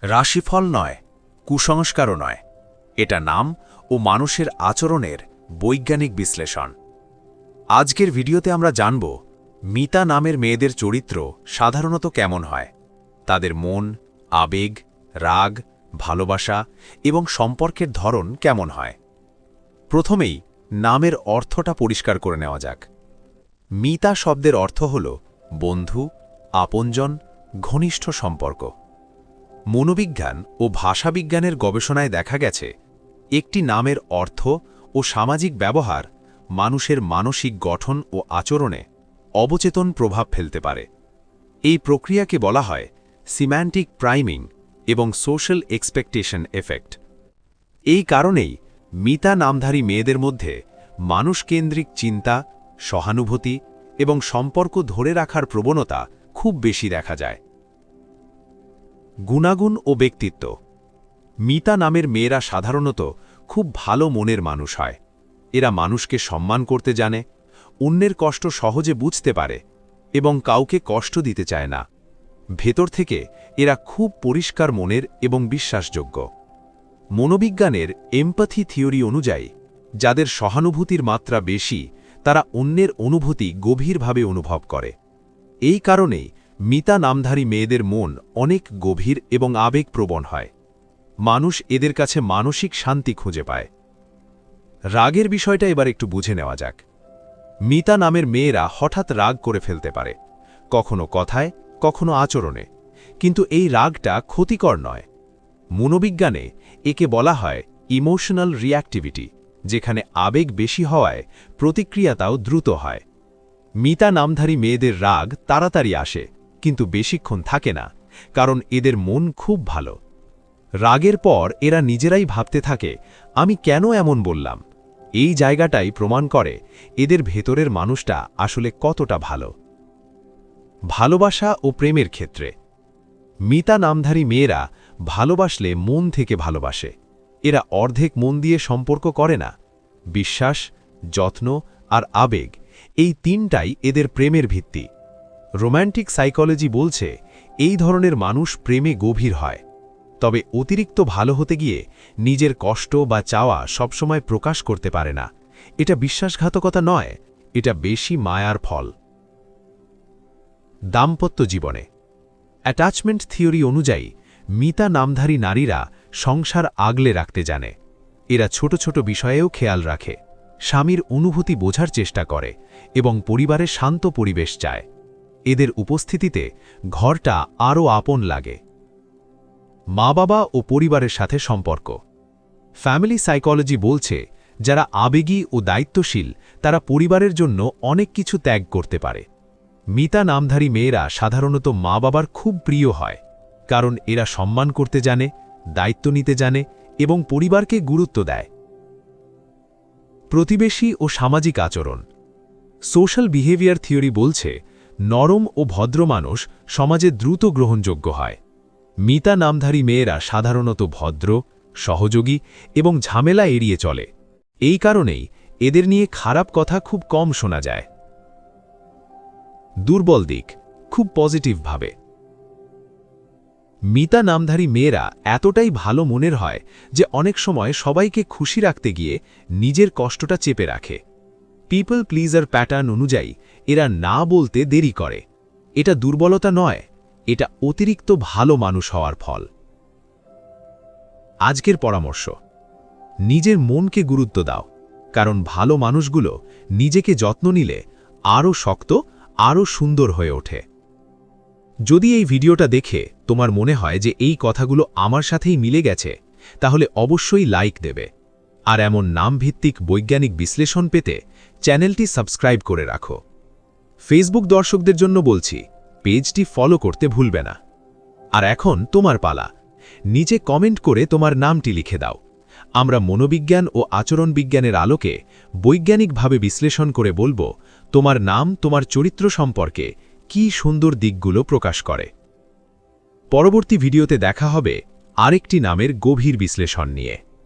রাশিফল নয়, কুসংস্কারও নয়, এটা নাম ও মানুষের আচরণের বৈজ্ঞানিক বিশ্লেষণ। আজকের ভিডিওতে আমরা জানব মিতা নামের মেয়েদের চরিত্র সাধারণত কেমন হয়, তাদের মন, আবেগ, রাগ, ভালোবাসা এবং সম্পর্কের ধরন কেমন হয়। প্রথমেই নামের অর্থটা পরিষ্কার করে নেওয়া যাক। মিতা শব্দের অর্থ হল বন্ধু, আপনজন, ঘনিষ্ঠ সম্পর্ক। মনোবিজ্ঞান ও ভাষাবিজ্ঞানের গবেষণায় দেখা গেছে একটি নামের অর্থ ও সামাজিক ব্যবহার মানুষের মানসিক গঠন ও আচরণে অবচেতন প্রভাব ফেলতে পারে। এই প্রক্রিয়াকে বলা হয় সিম্যান্টিক প্রাইমিং এবং সোশ্যাল এক্সপেকটেশন এফেক্ট। এই কারণেই মিতা নামধারী মেয়েদের মধ্যে মানুষকেন্দ্রিক চিন্তা, সহানুভূতি এবং সম্পর্ক ধরে রাখার প্রবণতা খুব বেশি দেখা যায়। গুণাগুণ ও ব্যক্তিত্ব। মিতা নামের মেয়েরা সাধারণত খুব ভালো মনের মানুষ হয়। এরা মানুষকে সম্মান করতে জানে, অন্যের কষ্ট সহজে বুঝতে পারে এবং কাউকে কষ্ট দিতে চায় না। ভেতর থেকে এরা খুব পরিষ্কার মনের এবং বিশ্বাসযোগ্য। মনোবিজ্ঞানের এমপ্যাথি থিওরি অনুযায়ী যাদের সহানুভূতির মাত্রা বেশি, তারা অন্যের অনুভূতি গভীরভাবে অনুভব করে। এই কারণেই মিতা নামধারী মেয়েদের মন অনেক গভীর এবং আবেগপ্রবণ হয়। মানুষ এদের কাছে মানসিক শান্তি খুঁজে পায়। রাগের বিষয়টা এবার একটু বুঝে নেওয়া যাক। মিতা নামের মেয়েরা হঠাৎ রাগ করে ফেলতে পারে, কখনো কথায়, কখনো আচরণে, কিন্তু এই রাগটা ক্ষতিকর নয়। মনোবিজ্ঞানে একে বলা হয় ইমোশনাল রিঅ্যাক্টিভিটি, যেখানে আবেগ বেশি হওয়ায় প্রতিক্রিয়াটাও দ্রুত হয়। মিতা নামধারী মেয়েদের রাগ তাড়াতাড়ি আসে, কিন্তু বেশিক্ষণ থাকে না, কারণ এদের মন খুব ভালো। রাগের পর এরা নিজেরাই ভাবতে থাকে, আমি কেন এমন বললাম। এই জায়গাটাই প্রমাণ করে এদের ভেতরের মানুষটা আসলে কতটা ভালো। ভালোবাসা ও প্রেমের ক্ষেত্রে মিতা নামধারী মেয়েরা ভালোবাসলে মন থেকে ভালোবাসে। এরা অর্ধেক মন দিয়ে সম্পর্ক করে না। বিশ্বাস, যত্ন আর আবেগ, এই তিনটাই এদের প্রেমের ভিত্তি। রোম্যান্টিক সাইকোলজি বলছে এই ধরনের মানুষ প্রেমে গভীর হয়, তবে অতিরিক্ত ভালো হতে গিয়ে নিজের কষ্ট বা চাওয়া সবসময় প্রকাশ করতে পারে না। এটা বিশ্বাসঘাতকতা নয়, এটা বেশি মায়ার ফল। দাম্পত্য জীবনে অ্যাটাচমেন্ট থিওরি অনুযায়ী মিতা নামধারী নারীরা সংসার আগলে রাখতে জানে। এরা ছোট ছোট বিষয়েও খেয়াল রাখে, স্বামীর অনুভূতি বোঝার চেষ্টা করে এবং পরিবারে শান্ত পরিবেশ চায়। এদের উপস্থিতিতে ঘরটা আরও আপন লাগে। মা-বাবা ও পরিবারের সাথে সম্পর্ক। ফ্যামিলি সাইকোলজি বলছে যারা আবেগী ও দায়িত্বশীল তারা পরিবারের জন্য অনেক কিছু ত্যাগ করতে পারে। মিতা নামধারী মেয়েরা সাধারণত মা-বাবার খুব প্রিয় হয়, কারণ এরা সম্মান করতে জানে, দায়িত্ব নিতে জানে এবং পরিবারকে গুরুত্ব দেয়। প্রতিবেশী ও সামাজিক আচরণ। সোশ্যাল বিহেভিয়ার থিওরি বলছে নরম ও ভদ্র মানুষ সমাজে দ্রুত গ্রহণযোগ্য হয়। মিতা নামধারী মেয়েরা সাধারণত ভদ্র, সহযোগী এবং ঝামেলা এড়িয়ে চলে। এই কারণেই এদের নিয়ে খারাপ কথা খুব কম শোনা যায়। দুর্বল দিক, খুব পজিটিভভাবে। মিতা নামধারী মেয়েরা এতটাই ভালো মনের হয় যে অনেক সময় সবাইকে খুশি রাখতে গিয়ে নিজের কষ্টটা চেপে রাখে। পিপল প্লিজার প্যাটার্ন অনুযায়ী এরা না বলতে দেরি করে। এটা দুর্বলতা নয়, এটা অতিরিক্ত ভালো মানুষ হওয়ার ফল। আজকের পরামর্শ: নিজের মনকে গুরুত্ব দাও, কারণ ভালো মানুষগুলো নিজেকে যত্ন নিলে আরও শক্ত, আরও সুন্দর হয়ে ওঠে। যদি এই ভিডিওটা দেখে তোমার মনে হয় যে এই কথাগুলো আমার সাথেই মিলে গেছে, তাহলে অবশ্যই লাইক দেবে। আর এমন নামভিত্তিক বৈজ্ঞানিক বিশ্লেষণ পেতে চ্যানেলটি সাবস্ক্রাইব করে রাখো। ফেসবুক দর্শকদের জন্য বলছি, পেজটি ফলো করতে ভুলবে না। আর এখন তোমার পালা। নিচে কমেন্ট করে তোমার নামটি লিখে দাও। আমরা মনোবিজ্ঞান ও আচরণ বিজ্ঞানের আলোকে বৈজ্ঞানিকভাবে বিশ্লেষণ করে বলবো তোমার নাম তোমার চরিত্র সম্পর্কে কী সুন্দর দিকগুলো প্রকাশ করে। পরবর্তী ভিডিওতে দেখা হবে আরেকটি নামের গভীর বিশ্লেষণ নিয়ে।